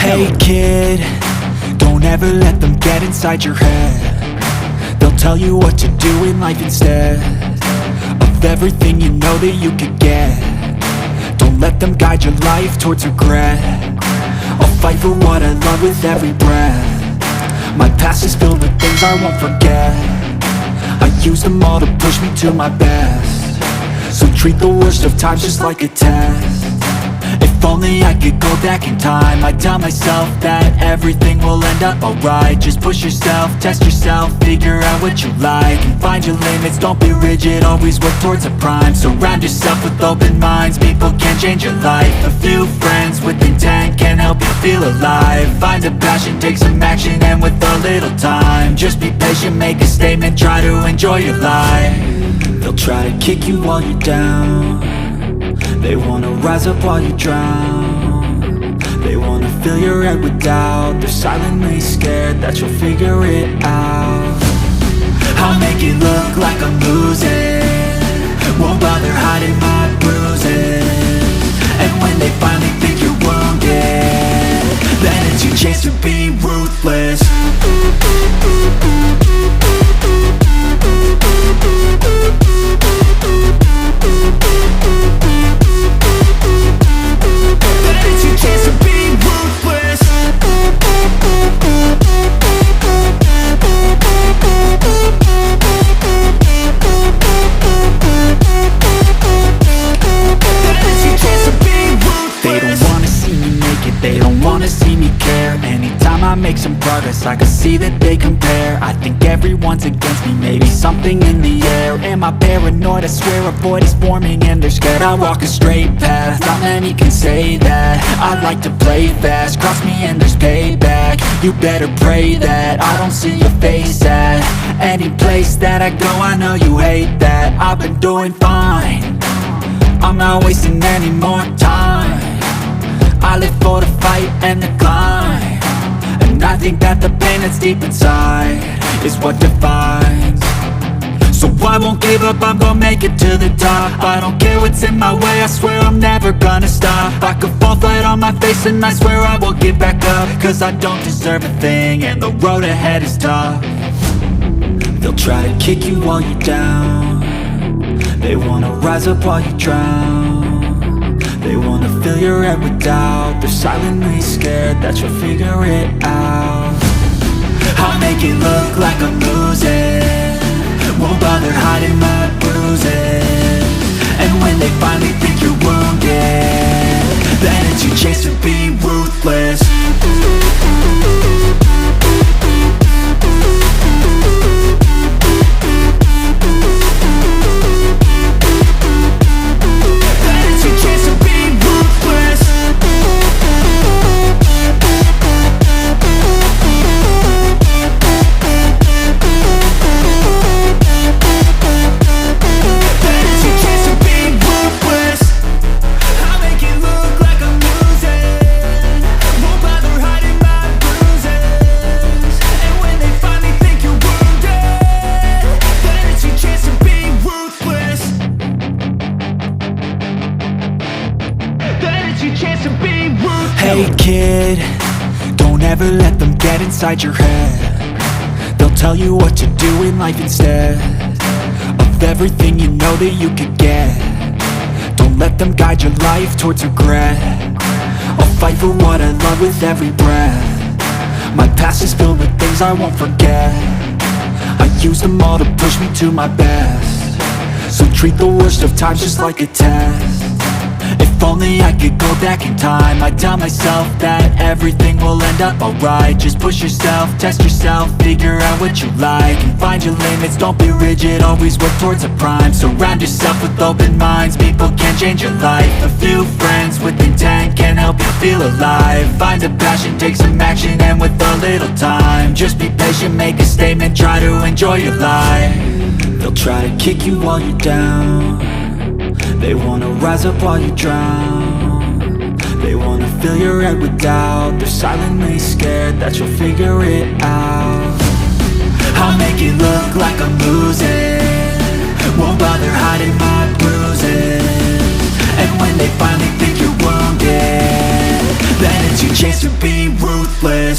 Hey kid, don't ever let them get inside your head. They'll tell you what to do in life instead of everything you know that you could get. Don't let them guide your life towards regret. I'll fight for what I love with every breath. My past is filled with things I won't forget. I use them all to push me to my best. So treat the worst of times just like a test. If only I could go back in time, I'd tell myself that everything will end up alright. Just push yourself, test yourself, figure out what you like, and find your limits, don't be rigid, always work towards a prime. Surround yourself with open minds, people can change your life. A few friends with intent can help you feel alive. Find a passion, take some action, and with a little time, just be patient, make a statement, try to enjoy your life. They'll try to kick you while you're down. They wanna rise up while you drown. They wanna fill your head with doubt. They're silently scared that you'll figure it out. I'll make it look like I'm losing, won't bother hiding my bruises. And when they finally think you're wounded, then it's your chance to be ruthless. They don't wanna see me care. Anytime I make some progress, I can see that they compare. I think everyone's against me, maybe something in the air. Am I paranoid? I swear a void is forming and they're scared. I walk a straight path, not many can say that. I like to play fast, cross me and there's payback. You better pray that I don't see your face at any place that I go. I know you hate that. I've been doing fine, I'm not wasting any more time. I live for the fight and the climb, and I think that the pain that's deep inside is what defines. So I won't give up, I'm gonna make it to the top. I don't care what's in my way, I swear I'm never gonna stop. I could fall flat on my face and I swear I will get back up, cause I don't deserve a thing and the road ahead is tough. They'll try to kick you while you're down. They wanna rise up while you drown. They wanna fill your head with doubt. They're silently scared that you'll figure it out. I'll make it look like I'm losing, won't bother hiding my bruises. And when they finally think you're wounded, then it's your chance to be ruthless. Hey kid, don't ever let them get inside your head. They'll tell you what to do in life instead of everything you know that you could get. Don't let them guide your life towards regret. I'll fight for what I love with every breath. My past is filled with things I won't forget. I use them all to push me to my best. So treat the worst of times just like a test. If only I could go back in time, I'd tell myself that everything will end up alright. Just push yourself, test yourself, figure out what you like, and find your limits, don't be rigid, always work towards a prime. Surround yourself with open minds, people can change your life. A few friends with intent can help you feel alive. Find a passion, take some action, and with a little time, just be patient, make a statement, try to enjoy your life. They'll try to kick you while you're down. They wanna rise up while you drown. They wanna fill your head with doubt. They're silently scared that you'll figure it out. I'll make it look like I'm losing, won't bother hiding my bruises. And when they finally think you're wounded, then it's your chance to be ruthless.